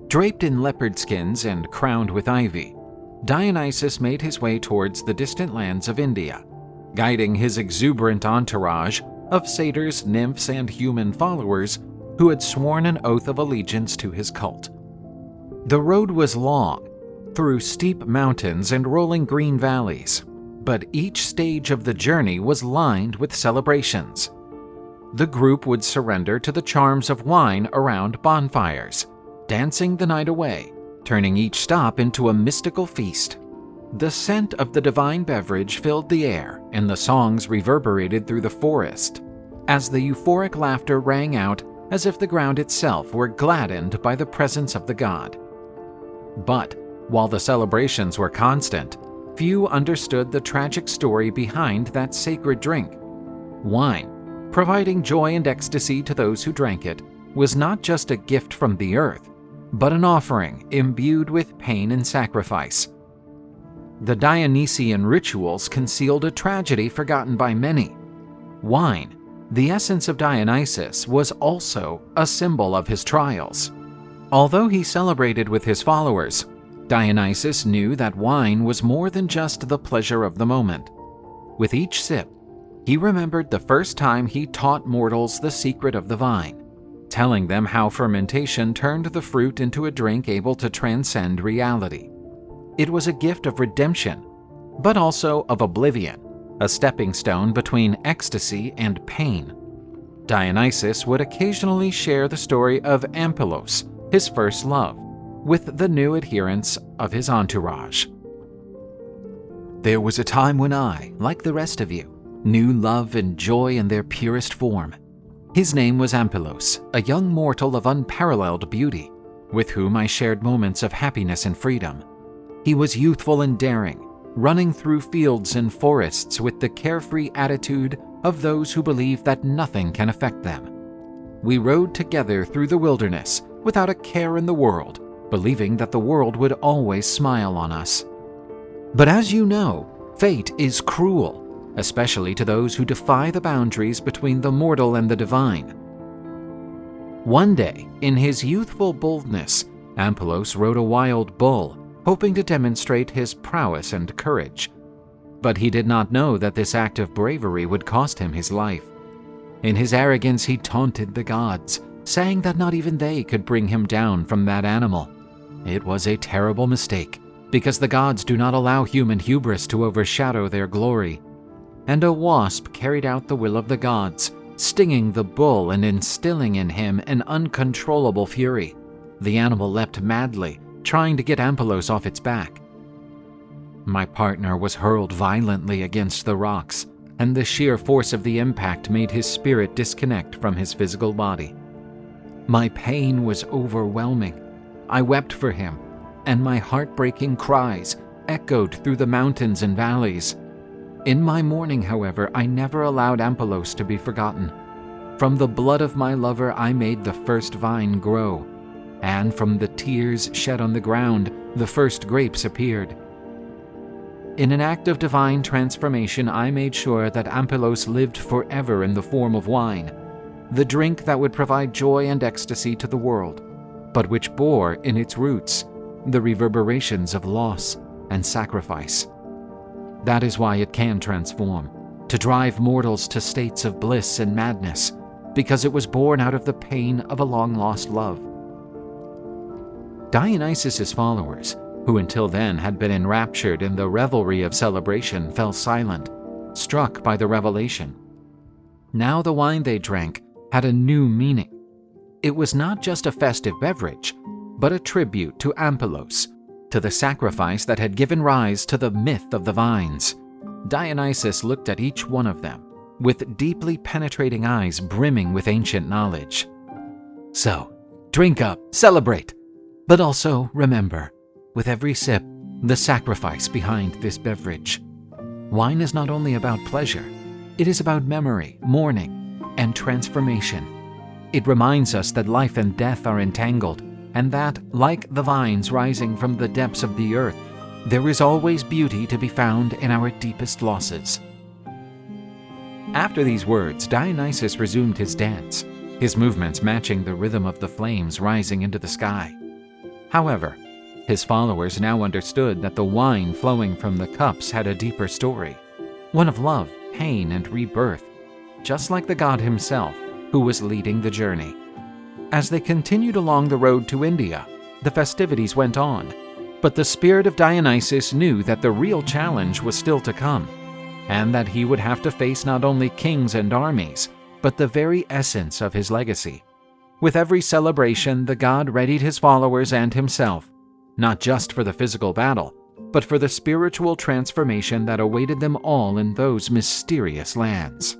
Draped in leopard skins and crowned with ivy, Dionysus made his way towards the distant lands of India, guiding his exuberant entourage of satyrs, nymphs, and human followers who had sworn an oath of allegiance to his cult. The road was long, through steep mountains and rolling green valleys, but each stage of the journey was lined with celebrations. The group would surrender to the charms of wine around bonfires, dancing the night away, turning each stop into a mystical feast. The scent of the divine beverage filled the air, and the songs reverberated through the forest, as the euphoric laughter rang out as if the ground itself were gladdened by the presence of the god. But while the celebrations were constant, few understood the tragic story behind that sacred drink. Wine, providing joy and ecstasy to those who drank it, was not just a gift from the earth, but an offering imbued with pain and sacrifice. The Dionysian rituals concealed a tragedy forgotten by many. Wine, the essence of Dionysus, was also a symbol of his trials. Although he celebrated with his followers, Dionysus knew that wine was more than just the pleasure of the moment. With each sip, he remembered the first time he taught mortals the secret of the vine, telling them how fermentation turned the fruit into a drink able to transcend reality. It was a gift of redemption, but also of oblivion, a stepping stone between ecstasy and pain. Dionysus would occasionally share the story of Ampelos, his first love, with the new adherents of his entourage. There was a time when I, like the rest of you, knew love and joy in their purest form. His name was Ampelos, a young mortal of unparalleled beauty, with whom I shared moments of happiness and freedom. He was youthful and daring, running through fields and forests with the carefree attitude of those who believe that nothing can affect them. We rode together through the wilderness without a care in the world, believing that the world would always smile on us. But as you know, fate is cruel, especially to those who defy the boundaries between the mortal and the divine. One day, in his youthful boldness, Ampelos rode a wild bull, hoping to demonstrate his prowess and courage. But he did not know that this act of bravery would cost him his life. In his arrogance, he taunted the gods, saying that not even they could bring him down from that animal. It was a terrible mistake, because the gods do not allow human hubris to overshadow their glory. And a wasp carried out the will of the gods, stinging the bull and instilling in him an uncontrollable fury. The animal leapt madly, trying to get Ampelos off its back. My partner was hurled violently against the rocks, and the sheer force of the impact made his spirit disconnect from his physical body. My pain was overwhelming. I wept for him, and my heartbreaking cries echoed through the mountains and valleys. In my mourning, however, I never allowed Ampelos to be forgotten. From the blood of my lover I made the first vine grow, and from the tears shed on the ground the first grapes appeared. In an act of divine transformation, I made sure that Ampelos lived forever in the form of wine, the drink that would provide joy and ecstasy to the world, but which bore in its roots the reverberations of loss and sacrifice. That is why it can transform, to drive mortals to states of bliss and madness, because it was born out of the pain of a long-lost love. Dionysus's followers, who until then had been enraptured in the revelry of celebration, fell silent, struck by the revelation. Now the wine they drank had a new meaning. It was not just a festive beverage, but a tribute to Ampelos, to the sacrifice that had given rise to the myth of the vines. Dionysus looked at each one of them, with deeply penetrating eyes brimming with ancient knowledge. So, drink up, celebrate, but also remember, with every sip, the sacrifice behind this beverage. Wine is not only about pleasure, it is about memory, mourning, and transformation. It reminds us that life and death are entangled, and that, like the vines rising from the depths of the earth, there is always beauty to be found in our deepest losses. After these words, Dionysus resumed his dance, his movements matching the rhythm of the flames rising into the sky. However, his followers now understood that the wine flowing from the cups had a deeper story, one of love, pain, and rebirth, just like the god himself, who was leading the journey. As they continued along the road to India, the festivities went on, but the spirit of Dionysus knew that the real challenge was still to come, and that he would have to face not only kings and armies, but the very essence of his legacy. With every celebration, the god readied his followers and himself, not just for the physical battle, but for the spiritual transformation that awaited them all in those mysterious lands.